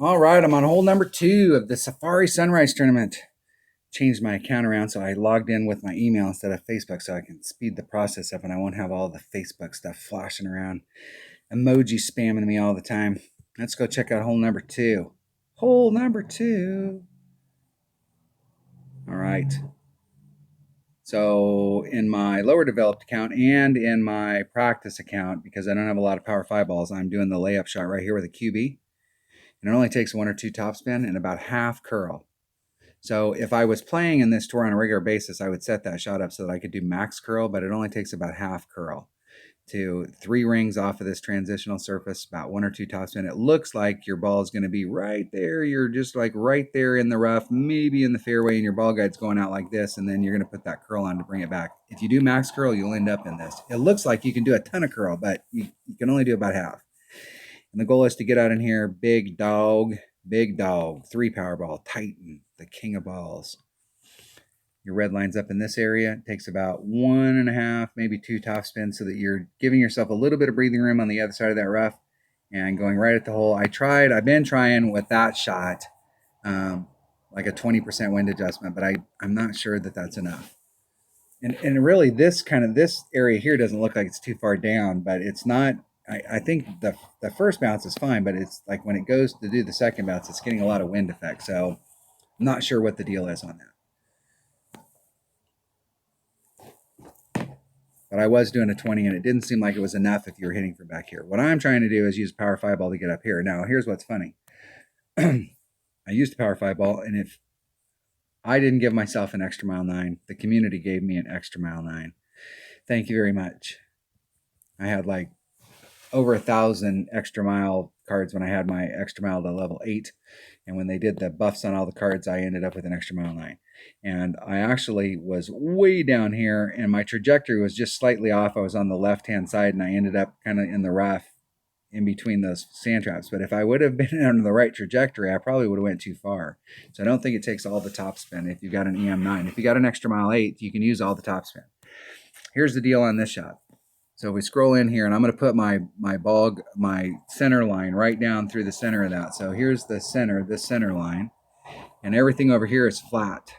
All right, I'm on hole number 2 of the Safari Sunrise Tournament. Changed my account around so I logged in with my email instead of Facebook so I can speed the process up and I won't have all the Facebook stuff flashing around, emoji spamming me all the time. Let's go check out hole number 2. Hole number 2. All right. So in my lower developed account and in my practice account, because I don't have a lot of power 5 balls, I'm doing the layup shot right here with a QB. And it only takes 1 or 2 topspin and about half curl. So if I was playing in this tour on a regular basis, I would set that shot up so that I could do max curl, but it only takes about half curl to 3 rings off of this transitional surface, about 1 or 2 topspin. It looks like your ball is going to be right there. You're just like right there in the rough, maybe in the fairway, and your ball guide's going out like this, and then you're going to put that curl on to bring it back. If you do max curl, you'll end up in this. It looks like you can do a ton of curl, but you can only do about half. And the goal is to get out in here, big dog, 3 power ball, Titan, the king of balls. Your red line's up in this area. It takes about 1.5, maybe 2 top spins so that you're giving yourself a little bit of breathing room on the other side of that rough and going right at the hole. I've been trying with that shot, like a 20% wind adjustment, but I'm not sure that that's enough. And really this area here doesn't look like it's too far down, but it's not. I think the first bounce is fine, but it's like when it goes to do the second bounce, it's getting a lot of wind effect. So I'm not sure what the deal is on that. But I was doing a 20 and it didn't seem like it was enough if you were hitting from back here. What I'm trying to do is use power 5 ball to get up here. Now, here's what's funny. I used a power 5 ball, and if I didn't give myself an extra mile 9, the community gave me an extra mile 9. Thank you very much. I had like over 1,000 extra mile cards when I had my extra mile to level 8. And when they did the buffs on all the cards, I ended up with an extra mile 9. And I actually was way down here, and my trajectory was just slightly off. I was on the left-hand side, and I ended up kind of in the rough in between those sand traps. But if I would have been on the right trajectory, I probably would have went too far. So I don't think it takes all the top spin if you got an EM9. If you got an extra mile 8, you can use all the top spin. Here's the deal on this shot. So we scroll in here, and I'm going to put my center line right down through the center of that. So here's the center, this center line, and everything over here is flat,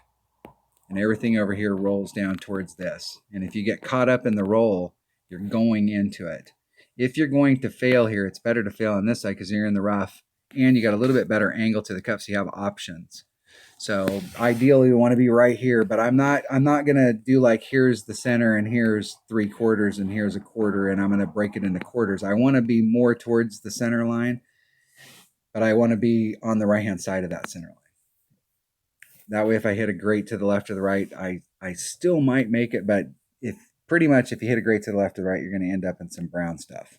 and everything over here rolls down towards this. And if you get caught up in the roll, you're going into it. If you're going to fail here, it's better to fail on this side because you're in the rough, and you got a little bit better angle to the cup, so you have options. So ideally you want to be right here, but I'm not going to do like here's the center and here's 3/4 and here's a quarter and I'm going to break it into quarters. I want to be more towards the center line, but I want to be on the right-hand side of that center line. That way if I hit a great to the left or the right, I still might make it, but if you hit a great to the left or the right, you're going to end up in some brown stuff.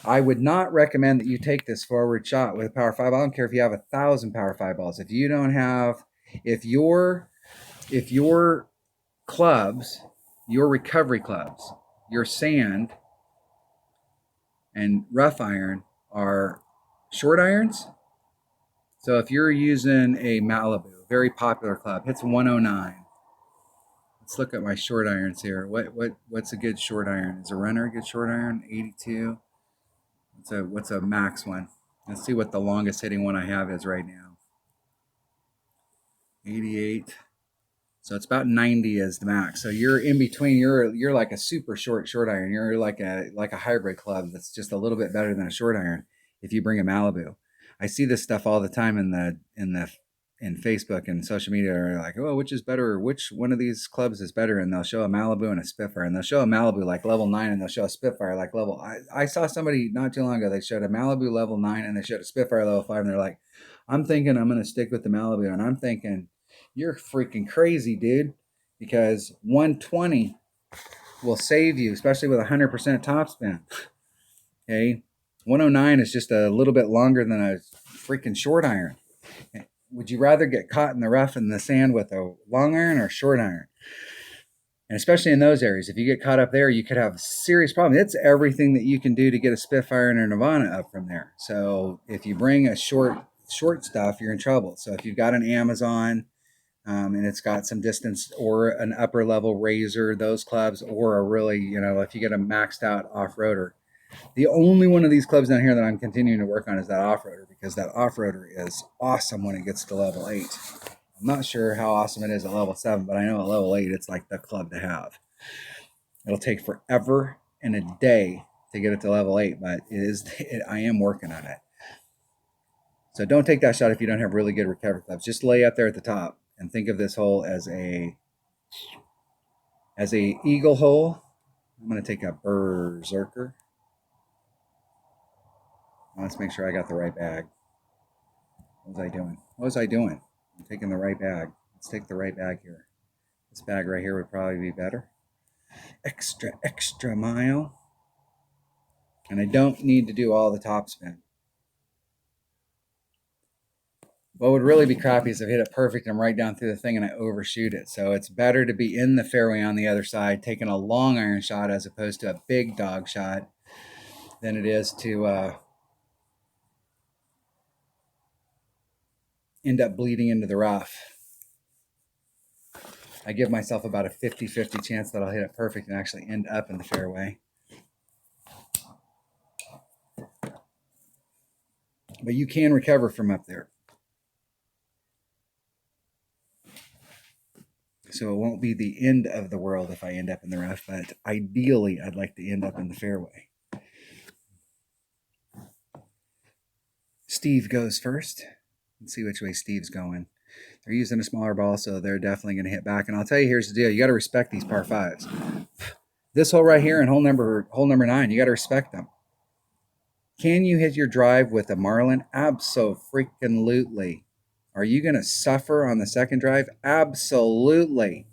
I would not recommend that you take this forward shot with a power 5. I don't care if you have 1,000 power 5 balls. If your clubs, your recovery clubs, your sand and rough iron are short irons. So if you're using a Malibu, very popular club, hits 109. Let's look at my short irons here. What's a good short iron? Is a runner a good short iron? 82. What's a max one? Let's see what the longest hitting one I have is right now. 88. So it's about 90 is the max. So you're in between. You're like a super short iron. You're like a hybrid club that's just a little bit better than a short iron if you bring a Malibu. I see this stuff all the time in Facebook and social media. Are like, oh, which is better? Which one of these clubs is better? And they'll show a Malibu and a Spitfire, and they'll show a Malibu like level 9, and they'll show a Spitfire like level. I saw somebody not too long ago. They showed a Malibu level 9 and they showed a Spitfire level 5, and they're like, I'm thinking I'm gonna stick with the Malibu, and I'm thinking, you're freaking crazy, dude, because 120 will save you, especially with 100% topspin. Okay, 109 is just a little bit longer than a freaking short iron. Would you rather get caught in the rough and the sand with a long iron or short iron? And especially in those areas, if you get caught up there, you could have serious problems. It's everything that you can do to get a Spitfire and a Nirvana up from there. So if you bring a short stuff, you're in trouble. So if you've got an Amazon and it's got some distance, or an upper level Razor, those clubs, or a really, if you get a maxed out off-roader, The only one of these clubs down here that I'm continuing to work on is that off-roader, because that off-roader is awesome when it gets to level 8. I'm not sure how awesome it is at level 7, but I know at level 8 it's like the club to have. It'll take forever and a day to get it to level 8, but I am working on it. So don't take that shot if you don't have really good recovery clubs. Just lay up there at the top and think of this hole as a eagle hole. I'm going to take a berserker. Let's make sure I got the right bag. What was I doing? What was I doing? I'm taking the right bag. Let's take the right bag here. This bag right here would probably be better. Extra mile. And I don't need to do all the top spin. What would really be crappy is if I hit it perfect and I'm right down through the thing and I overshoot it. So it's better to be in the fairway on the other side, taking a long iron shot as opposed to a big dog shot, than it is to end up bleeding into the rough. I give myself about a 50-50 chance that I'll hit it perfect and actually end up in the fairway. But you can recover from up there. So it won't be the end of the world if I end up in the rough, but ideally I'd like to end up in the fairway. Steve goes first. Let's see which way Steve's going. They're using a smaller ball, so they're definitely going to hit back. And I'll tell you, here's the deal. You got to respect these par 5s. This hole right here and hole number 9, you got to respect them. Can you hit your drive with a Marlin? Abso-freaking-lutely. Are you going to suffer on the second drive? Absolutely.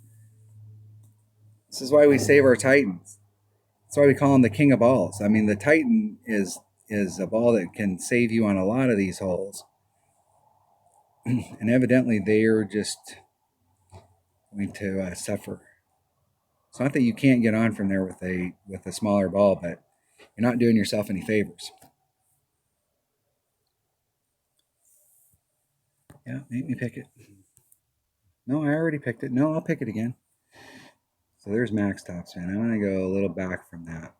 This is why we save our Titans. That's why we call him the king of balls. I mean, the Titan is a ball that can save you on a lot of these holes. And evidently they are just going to suffer. It's not that you can't get on from there with a smaller ball, but you're not doing yourself any favors. Yeah, make me pick it. No, I already picked it. No, I'll pick it again. So there's max topspin. I'm going to go a little back from that.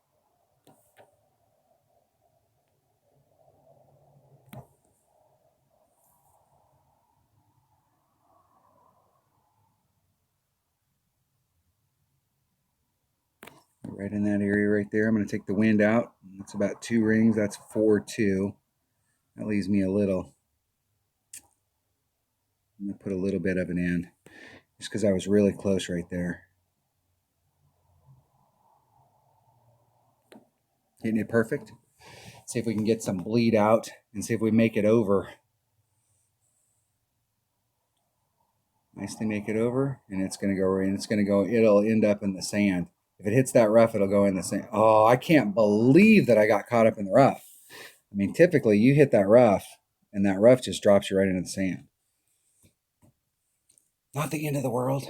Right in that area right there. I'm going to take the wind out. That's about 2 rings. That's 4-2. That leaves me a little. I'm going to put a little bit of it in just because I was really close right there. Hitting it perfect. See if we can get some bleed out and see if we make it over. Nicely make it over, and it's going to go, and it's going to go, it'll end up in the sand. If it hits that rough, it'll go in the sand. Oh, I can't believe that I got caught up in the rough. I mean, typically you hit that rough, and that rough just drops you right into the sand. Not the end of the world.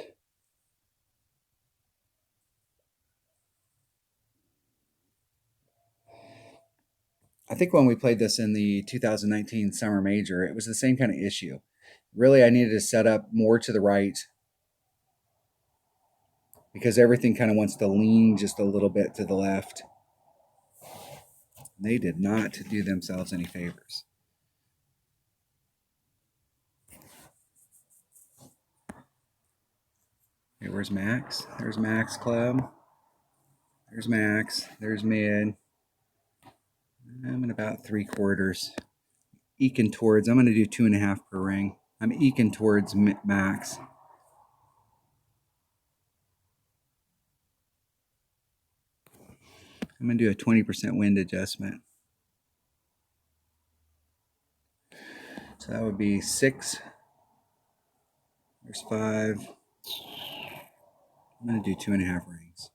I think when we played this in the 2019 Summer Major, it was the same kind of issue. Really, I needed to set up more to the right because everything kind of wants to lean just a little bit to the left. They did not do themselves any favors. Okay, where's Max? There's Max Club. There's Max. There's mid. I'm at about 3/4. Eking towards, I'm going to do 2.5 per ring. I'm eking towards Max. I'm going to do a 20% wind adjustment. So that would be 6. There's 5. I'm going to do 2.5 rings.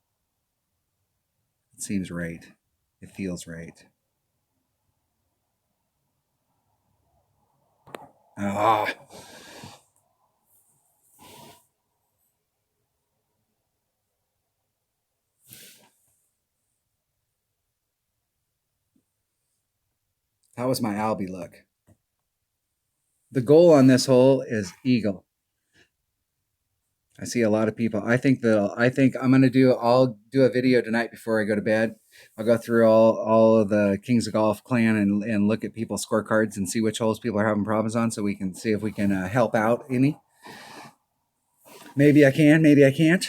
It seems right. It feels right. Ah. How was my Albie look? The goal on this hole is eagle. I see a lot of people. I think I'll do a video tonight before I go to bed. I'll go through all of the Kings of Golf clan and look at people's scorecards and see which holes people are having problems on, so we can see if we can help out any. Maybe I can, maybe I can't.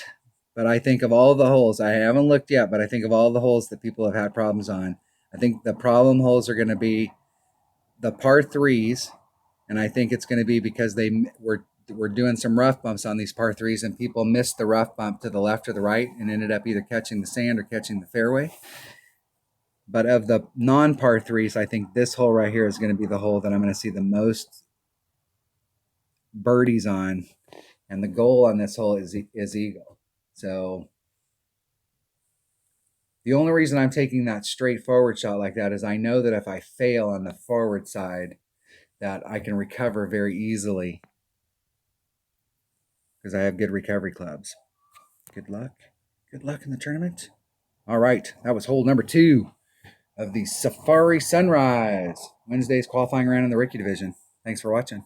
But I think of all the holes, I haven't looked yet, but I think of all the holes that people have had problems on, I think the problem holes are going to be the par threes, and I think it's going to be because we're doing some rough bumps on these par threes, and people missed the rough bump to the left or the right and ended up either catching the sand or catching the fairway. But of the non-par threes, I think this hole right here is going to be the hole that I'm going to see the most birdies on, and the goal on this hole is eagle. So the only reason I'm taking that straightforward shot like that is I know that if I fail on the forward side, that I can recover very easily because I have good recovery clubs. Good luck. Good luck in the tournament. All right, that was hole number 2 of the Safari Sunrise Wednesday's qualifying round in the Rookie Division. Thanks for watching.